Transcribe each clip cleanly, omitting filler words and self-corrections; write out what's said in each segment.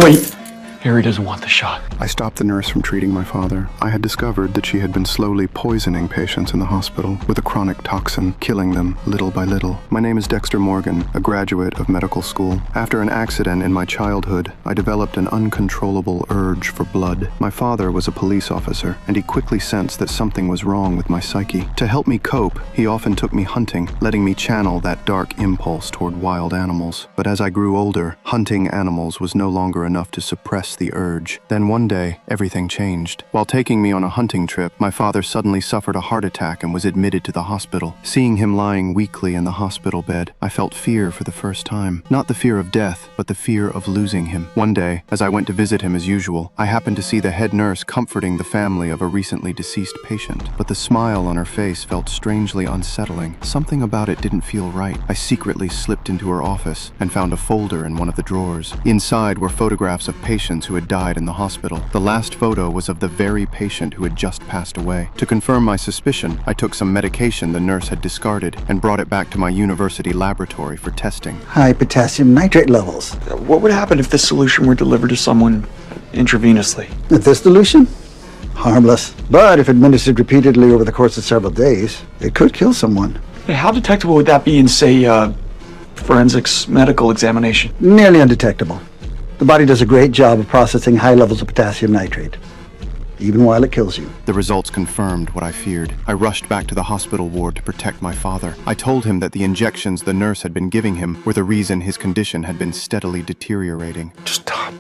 Wait. Harry doesn't want the shot. I stopped the nurse from treating my father. I had discovered that she had been slowly poisoning patients in the hospital with a chronic toxin, killing them little by little. My name is Dexter Morgan, a graduate of medical school. After an accident in my childhood, I developed an uncontrollable urge for blood. My father was a police officer, and he quickly sensed that something was wrong with my psyche. To help me cope, he often took me hunting, letting me channel that dark impulse toward wild animals. But as I grew older, hunting animals was no longer enough to suppress the urge. Then one day, everything changed. While taking me on a hunting trip, my father suddenly suffered a heart attack and was admitted to the hospital. Seeing him lying weakly in the hospital bed, I felt fear for the first time. Not the fear of death, but the fear of losing him. One day, as I went to visit him as usual, I happened to see the head nurse comforting the family of a recently deceased patient. But the smile on her face felt strangely unsettling. Something about it didn't feel right. I secretly slipped into her office and found a folder in one of the drawers. Inside were photographs of patients who had died in the hospital. The last photo was of the very patient who had just passed away. To confirm my suspicion, I took some medication the nurse had discarded and brought it back to my university laboratory for testing. High potassium nitrate levels. What would happen if this solution were delivered to someone intravenously? This dilution? Harmless. But if administered repeatedly over the course of several days, it could kill someone. How detectable would that be in, say, forensics medical examination? Nearly undetectable. The body does a great job of processing high levels of potassium nitrate, even while it kills you. The results confirmed what I feared. I rushed back to the hospital ward to protect my father. I told him that the injections the nurse had been giving him were the reason his condition had been steadily deteriorating. Stop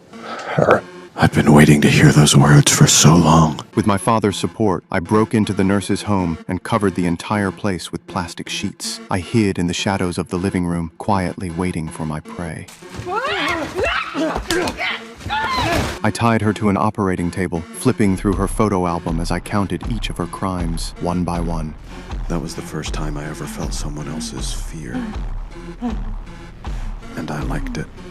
her. I've been waiting to hear those words for so long. With my father's support, I broke into the nurse's home and covered the entire place with plastic sheets. I hid in the shadows of the living room, quietly waiting for my prey. I tied her to an operating table, flipping through her photo album as I counted each of her crimes, one by one. That was the first time I ever felt someone else's fear. And I liked it.